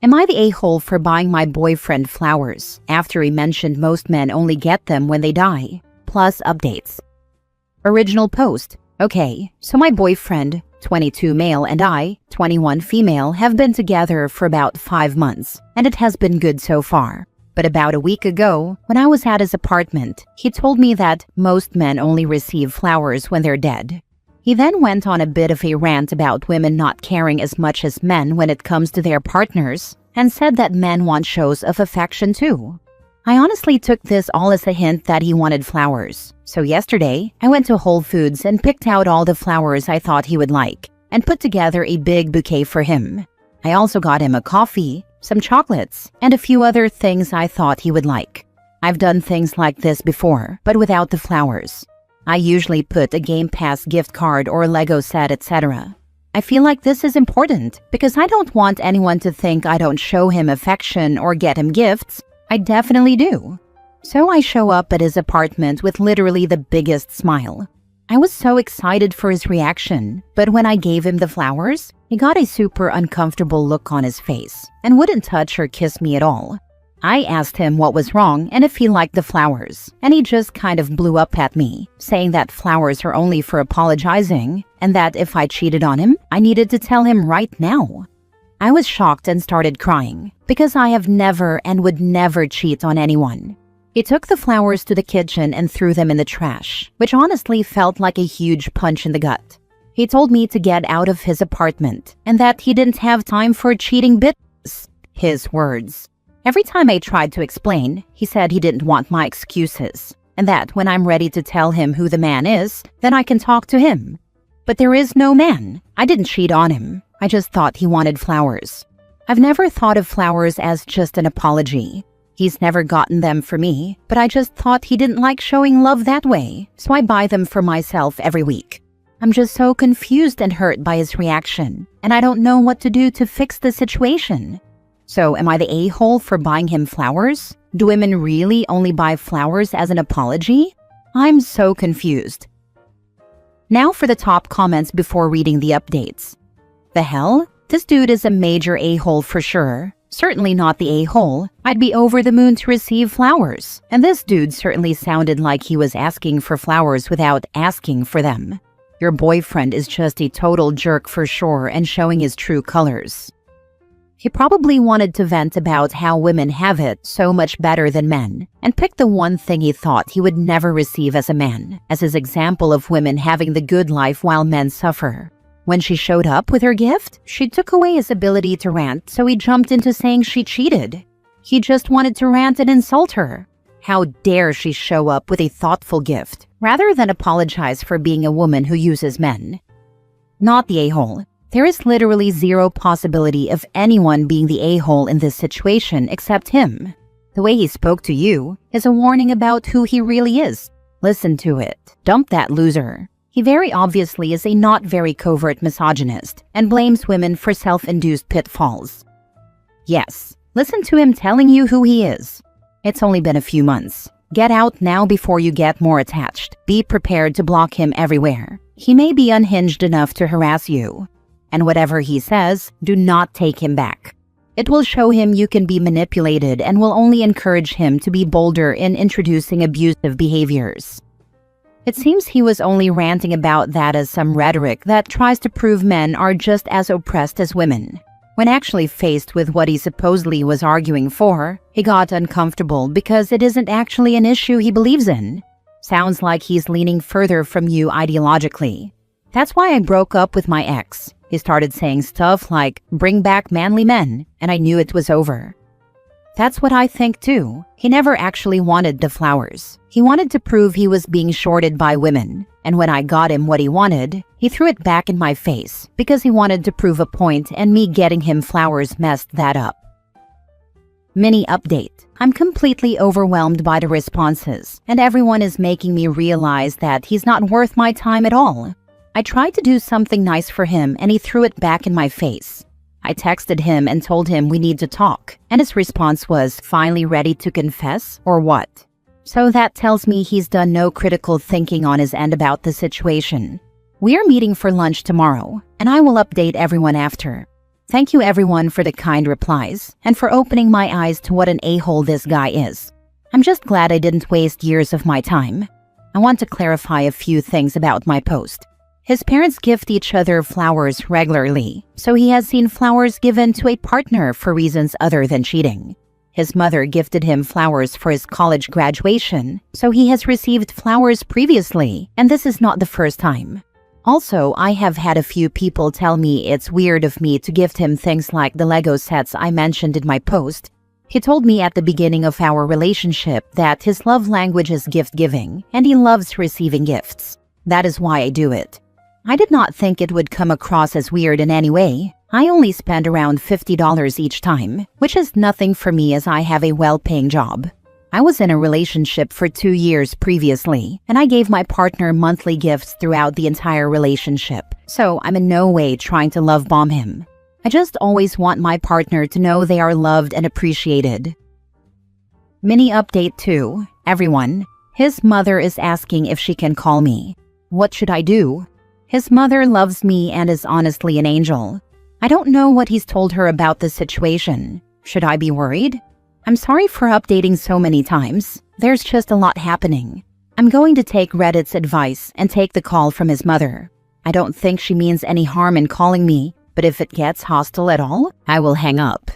Am I the a-hole for buying my boyfriend flowers after he mentioned most men only get them when they die? Plus updates. Original post. Okay, so my boyfriend, 22 male, and I, 21 female, have been together for about 5 months, and it has been good so far. But about a week ago, when I was at his apartment, he told me that most men only receive flowers when they're dead. He then went on a bit of a rant about women not caring as much as men when it comes to their partners, and said that men want shows of affection too. I honestly took this all as a hint that he wanted flowers. So yesterday, I went to Whole Foods and picked out all the flowers I thought he would like, and put together a big bouquet for him. I also got him a coffee, some chocolates, and a few other things I thought he would like. I've done things like this before, but without the flowers. I usually put a Game Pass gift card or a Lego set, etc. I feel like this is important because I don't want anyone to think I don't show him affection or get him gifts. I definitely do. So I show up at his apartment with literally the biggest smile. I was so excited for his reaction, but when I gave him the flowers, he got a super uncomfortable look on his face and wouldn't touch or kiss me at all. I asked him what was wrong and if he liked the flowers, and he just kind of blew up at me, saying that flowers are only for apologizing and that if I cheated on him, I needed to tell him right now. I was shocked and started crying because I have never and would never cheat on anyone. He took the flowers to the kitchen and threw them in the trash, which honestly felt like a huge punch in the gut. He told me to get out of his apartment and that he didn't have time for cheating bitches. His words. Every time I tried to explain, he said he didn't want my excuses, and that when I'm ready to tell him who the man is, then I can talk to him. But there is no man. I didn't cheat on him. I just thought he wanted flowers. I've never thought of flowers as just an apology. He's never gotten them for me, but I just thought he didn't like showing love that way, so I buy them for myself every week. I'm just so confused and hurt by his reaction, and I don't know what to do to fix the situation. So, am I the a-hole for buying him flowers? Do women really only buy flowers as an apology? I'm so confused. Now for the top comments before reading the updates. The hell? This dude is a major a-hole for sure. Certainly not the a-hole. I'd be over the moon to receive flowers. And this dude certainly sounded like he was asking for flowers without asking for them. Your boyfriend is just a total jerk for sure and showing his true colors. He probably wanted to vent about how women have it so much better than men, and picked the one thing he thought he would never receive as a man, as his example of women having the good life while men suffer. When she showed up with her gift, she took away his ability to rant, so he jumped into saying she cheated. He just wanted to rant and insult her. How dare she show up with a thoughtful gift, rather than apologize for being a woman who uses men. Not the a-hole. There is literally zero possibility of anyone being the a-hole in this situation except him. The way he spoke to you is a warning about who he really is. Listen to it. Dump that loser. He very obviously is a not very covert misogynist and blames women for self-induced pitfalls. Yes, listen to him telling you who he is. It's only been a few months. Get out now before you get more attached. Be prepared to block him everywhere. He may be unhinged enough to harass you. And whatever he says, do not take him back. It will show him you can be manipulated and will only encourage him to be bolder in introducing abusive behaviors. It seems he was only ranting about that as some rhetoric that tries to prove men are just as oppressed as women. When actually faced with what he supposedly was arguing for, he got uncomfortable because it isn't actually an issue he believes in. Sounds like he's leaning further from you ideologically. That's why I broke up with my ex. He started saying stuff like, bring back manly men, and I knew it was over. That's what I think too. He never actually wanted the flowers. He wanted to prove he was being shorted by women. And when I got him what he wanted, he threw it back in my face because he wanted to prove a point and me getting him flowers messed that up. Mini update. I'm completely overwhelmed by the responses, and everyone is making me realize that he's not worth my time at all. I tried to do something nice for him and he threw it back in my face. I texted him and told him we need to talk, and his response was, finally ready to confess, or what? So that tells me he's done no critical thinking on his end about the situation. We are meeting for lunch tomorrow, and I will update everyone after. Thank you everyone for the kind replies and for opening my eyes to what an a-hole this guy is. I'm just glad I didn't waste years of my time. I want to clarify a few things about my post. His parents gift each other flowers regularly, so he has seen flowers given to a partner for reasons other than cheating. His mother gifted him flowers for his college graduation, so he has received flowers previously, and this is not the first time. Also, I have had a few people tell me it's weird of me to gift him things like the Lego sets I mentioned in my post. He told me at the beginning of our relationship that his love language is gift-giving, and he loves receiving gifts. That is why I do it. I did not think it would come across as weird in any way. I only spend around $50 each time, which is nothing for me as I have a well-paying job. I was in a relationship for 2 years previously, and I gave my partner monthly gifts throughout the entire relationship, so I'm in no way trying to love bomb him. I just always want my partner to know they are loved and appreciated. Mini update 2. Everyone. His mother is asking if she can call me. What should I do? His mother loves me and is honestly an angel. I don't know what he's told her about the situation. Should I be worried? I'm sorry for updating so many times. There's just a lot happening. I'm going to take Reddit's advice and take the call from his mother. I don't think she means any harm in calling me, but if it gets hostile at all, I will hang up.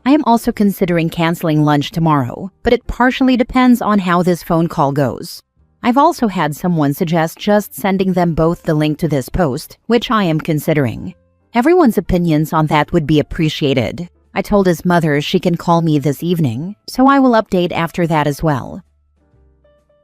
I am also considering canceling lunch tomorrow, but it partially depends on how this phone call goes. I've also had someone suggest just sending them both the link to this post, which I am considering. Everyone's opinions on that would be appreciated. I told his mother she can call me this evening, so I will update after that as well.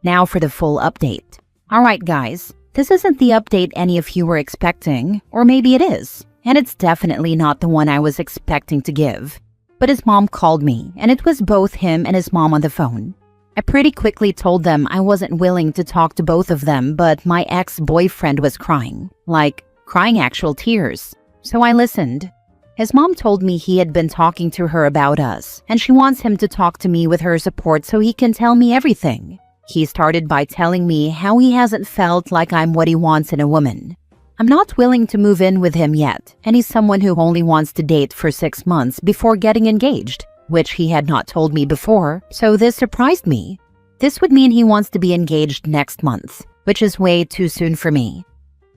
Now for the full update. Alright guys, this isn't the update any of you were expecting, or maybe it is, and it's definitely not the one I was expecting to give. But his mom called me, and it was both him and his mom on the phone. I pretty quickly told them I wasn't willing to talk to both of them, but my ex-boyfriend was crying. Like, crying actual tears. So I listened. His mom told me he had been talking to her about us, and she wants him to talk to me with her support so he can tell me everything. He started by telling me how he hasn't felt like I'm what he wants in a woman. I'm not willing to move in with him yet, and he's someone who only wants to date for 6 months before getting engaged, which he had not told me before, so this surprised me. This would mean he wants to be engaged next month, which is way too soon for me.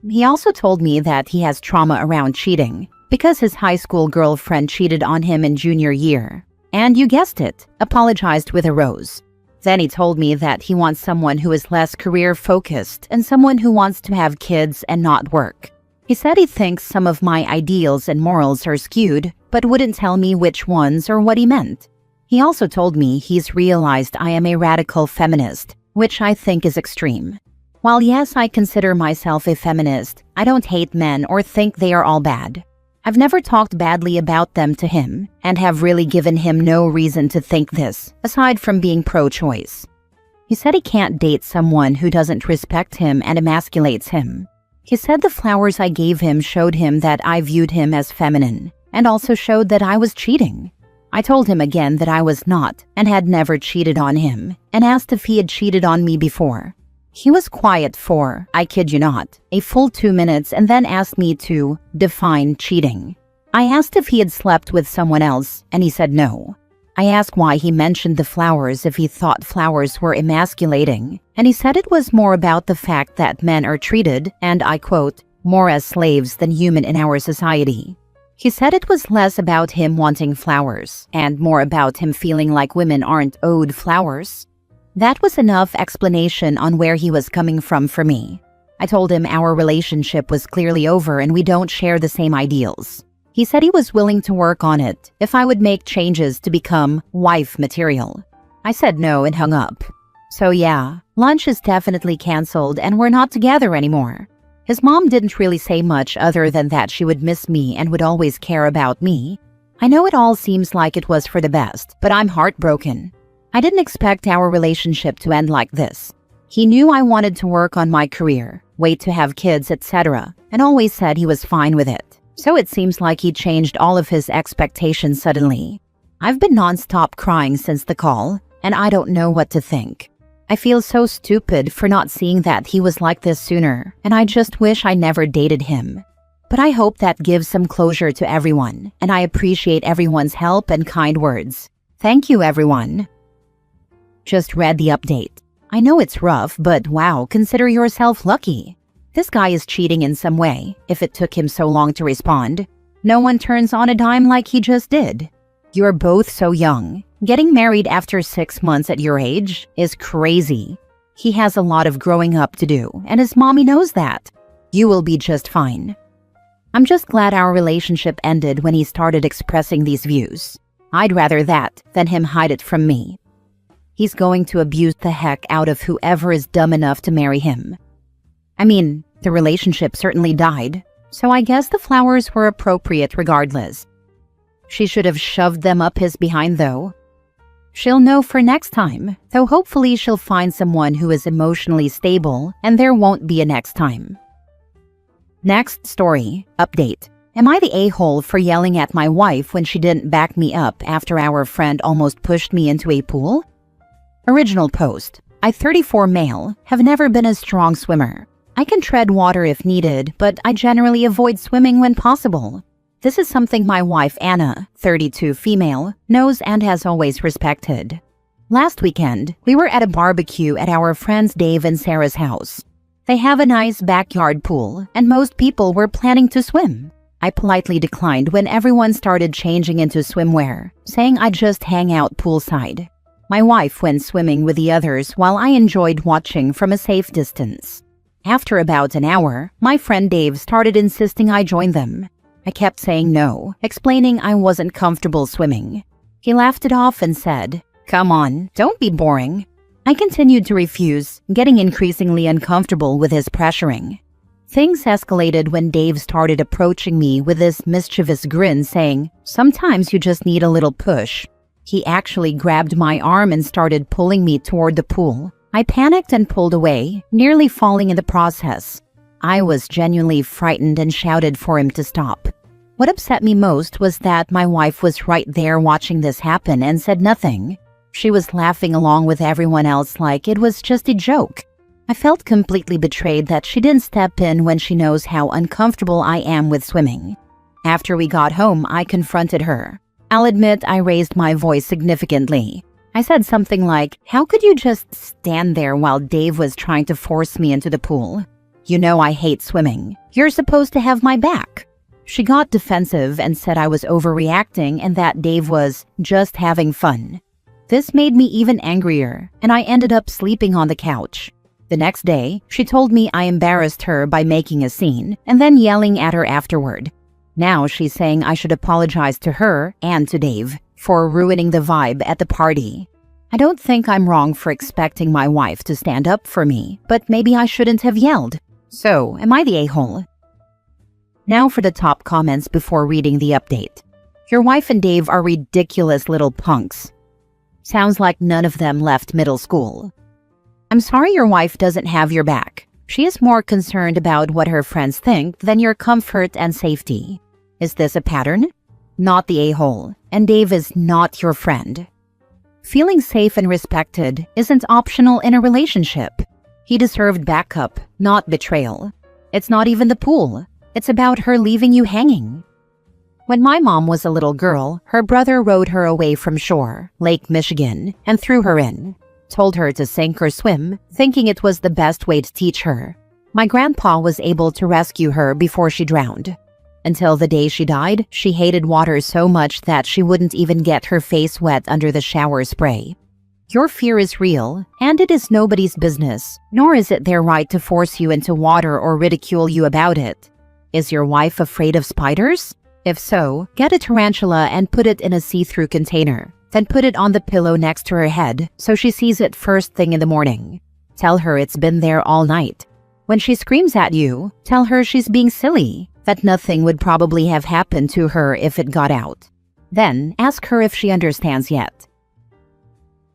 He also told me that he has trauma around cheating, because his high school girlfriend cheated on him in junior year. And you guessed it, apologized with a rose. Then he told me that he wants someone who is less career-focused and someone who wants to have kids and not work. He said he thinks some of my ideals and morals are skewed, but wouldn't tell me which ones or what he meant. He also told me he's realized I am a radical feminist, which I think is extreme. While yes, I consider myself a feminist, I don't hate men or think they are all bad. I've never talked badly about them to him, and have really given him no reason to think this, aside from being pro-choice. He said he can't date someone who doesn't respect him and emasculates him. He said the flowers I gave him showed him that I viewed him as feminine, and also showed that I was cheating. I told him again that I was not, and had never cheated on him, and asked if he had cheated on me before. He was quiet for, I kid you not, a full 2 minutes and then asked me to define cheating. I asked if he had slept with someone else, and he said no. I asked why he mentioned the flowers if he thought flowers were emasculating, and he said it was more about the fact that men are treated, and I quote, more as slaves than human in our society. He said it was less about him wanting flowers, and more about him feeling like women aren't owed flowers. That was enough explanation on where he was coming from for me. I told him our relationship was clearly over and we don't share the same ideals. He said he was willing to work on it if I would make changes to become wife material. I said no and hung up. So yeah, lunch is definitely canceled and we're not together anymore. His mom didn't really say much other than that she would miss me and would always care about me. I know it all seems like it was for the best, but I'm heartbroken. I didn't expect our relationship to end like this. He knew I wanted to work on my career, wait to have kids, etc., and always said he was fine with it. So it seems like he changed all of his expectations suddenly. I've been non-stop crying since the call, and I don't know what to think. I feel so stupid for not seeing that he was like this sooner, and I just wish I never dated him. but I hope that gives some closure to everyone, and I appreciate everyone's help and kind words. Thank you, everyone. Just read the update. I know it's rough, but wow, consider yourself lucky. This guy is cheating in some way, if it took him so long to respond. No one turns on a dime like he just did. You're both so young. Getting married after 6 months at your age is crazy. He has a lot of growing up to do, and his mommy knows that. You will be just fine. I'm just glad our relationship ended when he started expressing these views. I'd rather that than him hide it from me. He's going to abuse the heck out of whoever is dumb enough to marry him. I mean, the relationship certainly died, so I guess the flowers were appropriate regardless. She should have shoved them up his behind though. She'll know for next time, though hopefully she'll find someone who is emotionally stable and there won't be a next time. Next story, update. Am I the a-hole for yelling at my wife when she didn't back me up after our friend almost pushed me into a pool? Original post. I, 34 male, have never been a strong swimmer. I can tread water if needed, but I generally avoid swimming when possible. This is something my wife Anna, 32 female, knows and has always respected. Last weekend, we were at a barbecue at our friends Dave and Sarah's house. They have a nice backyard pool, and most people were planning to swim. I politely declined when everyone started changing into swimwear, saying I'd just hang out poolside. My wife went swimming with the others while I enjoyed watching from a safe distance. After about an hour, my friend Dave started insisting I join them. I kept saying no, explaining I wasn't comfortable swimming. He laughed it off and said, "Come on, don't be boring." I continued to refuse, getting increasingly uncomfortable with his pressuring. Things escalated when Dave started approaching me with this mischievous grin saying, "Sometimes you just need a little push." He actually grabbed my arm and started pulling me toward the pool. I panicked and pulled away, nearly falling in the process. I was genuinely frightened and shouted for him to stop. What upset me most was that my wife was right there watching this happen and said nothing. She was laughing along with everyone else like it was just a joke. I felt completely betrayed that she didn't step in when she knows how uncomfortable I am with swimming. After we got home, I confronted her. I'll admit I raised my voice significantly. I said something like, "How could you just stand there while Dave was trying to force me into the pool? You know I hate swimming. You're supposed to have my back." She got defensive and said I was overreacting and that Dave was just having fun. This made me even angrier, and I ended up sleeping on the couch. The next day, she told me I embarrassed her by making a scene and then yelling at her afterward. Now she's saying I should apologize to her and to Dave for ruining the vibe at the party. I don't think I'm wrong for expecting my wife to stand up for me, but maybe I shouldn't have yelled. So, am I the a-hole? Now for the top comments before reading the update. Your wife and Dave are ridiculous little punks. Sounds like none of them left middle school. I'm sorry your wife doesn't have your back. She is more concerned about what her friends think than your comfort and safety. Is this a pattern? Not the a-hole, and Dave is not your friend. Feeling safe and respected isn't optional in a relationship. He deserved backup, not betrayal. It's not even the pool. It's about her leaving you hanging. When my mom was a little girl, her brother rowed her away from shore, Lake Michigan, and threw her in. Told her to sink or swim, thinking it was the best way to teach her. My grandpa was able to rescue her before she drowned. Until the day she died, she hated water so much that she wouldn't even get her face wet under the shower spray. Your fear is real, and it is nobody's business, nor is it their right to force you into water or ridicule you about it. Is your wife afraid of spiders? If so, get a tarantula and put it in a see-through container. Then put it on the pillow next to her head so she sees it first thing in the morning. Tell her it's been there all night. When she screams at you, tell her she's being silly, that nothing would probably have happened to her if it got out. Then ask her if she understands yet.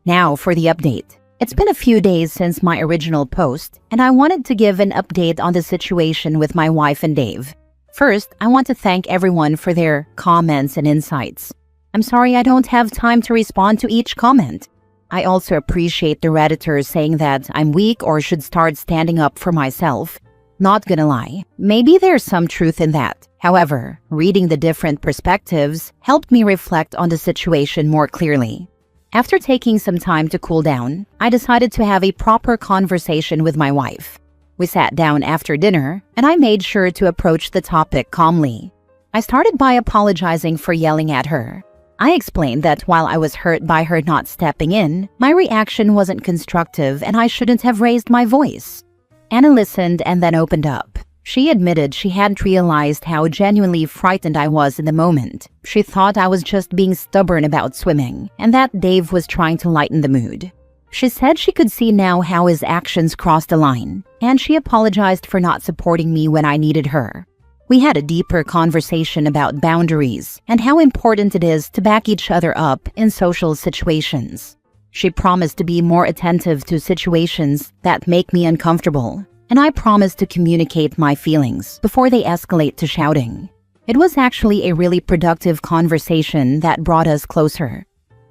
Now for the update. It's been a few days since my original post, and I wanted to give an update on the situation with my wife and Dave. First, I want to thank everyone for their comments and insights. I'm sorry I don't have time to respond to each comment. I also appreciate the Redditors saying that I'm weak or should start standing up for myself. Not gonna lie, maybe there's some truth in that. However, reading the different perspectives helped me reflect on the situation more clearly. After taking some time to cool down, I decided to have a proper conversation with my wife. We sat down after dinner, and I made sure to approach the topic calmly. I started by apologizing for yelling at her. I explained that while I was hurt by her not stepping in, my reaction wasn't constructive and I shouldn't have raised my voice. Anna listened and then opened up. She admitted she hadn't realized how genuinely frightened I was in the moment. She thought I was just being stubborn about swimming, and that Dave was trying to lighten the mood. She said she could see now how his actions crossed the line, and she apologized for not supporting me when I needed her. We had a deeper conversation about boundaries and how important it is to back each other up in social situations. She promised to be more attentive to situations that make me uncomfortable, and I promised to communicate my feelings before they escalate to shouting. It was actually a really productive conversation that brought us closer.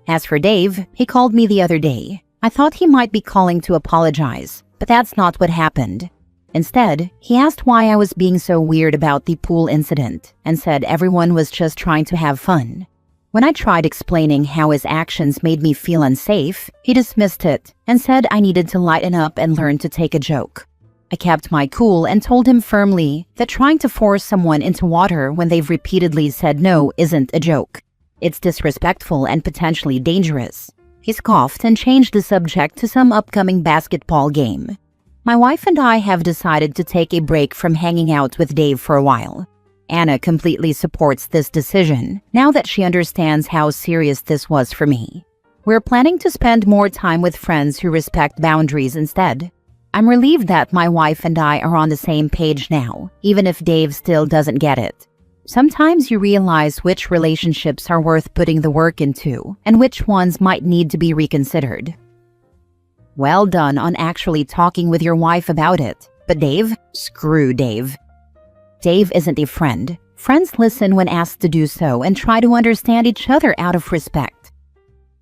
As for Dave, he called me the other day. I thought he might be calling to apologize, but that's not what happened. Instead, he asked why I was being so weird about the pool incident and said everyone was just trying to have fun. When I tried explaining how his actions made me feel unsafe, he dismissed it and said I needed to lighten up and learn to take a joke. I kept my cool and told him firmly that trying to force someone into water when they've repeatedly said no isn't a joke. It's disrespectful and potentially dangerous. He scoffed and changed the subject to some upcoming basketball game. My wife and I have decided to take a break from hanging out with Dave for a while. Anna completely supports this decision now that she understands how serious this was for me. We're planning to spend more time with friends who respect boundaries instead. I'm relieved that my wife and I are on the same page now, even if Dave still doesn't get it. Sometimes you realize which relationships are worth putting the work into and which ones might need to be reconsidered. Well done on actually talking with your wife about it. But Dave? Screw Dave. Dave isn't a friend. Friends listen when asked to do so and try to understand each other out of respect.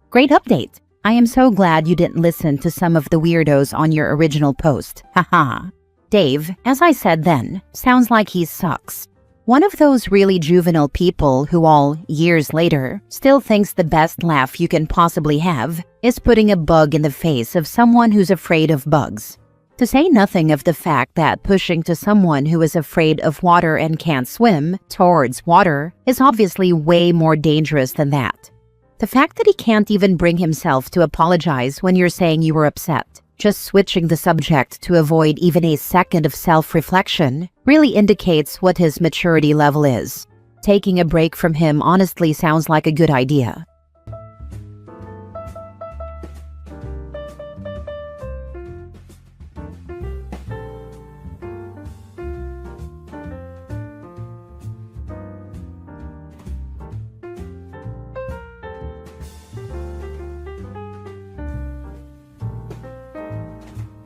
Great update. I am so glad you didn't listen to some of the weirdos on your original post. Haha. Dave, as I said then, sounds like he sucks. One of those really juvenile people who all, years later, still thinks the best laugh you can possibly have is putting a bug in the face of someone who's afraid of bugs. To say nothing of the fact that pushing to someone who is afraid of water and can't swim towards water is obviously way more dangerous than that. The fact that he can't even bring himself to apologize when you're saying you were upset, just switching the subject to avoid even a second of self-reflection, really indicates what his maturity level is. Taking a break from him honestly sounds like a good idea.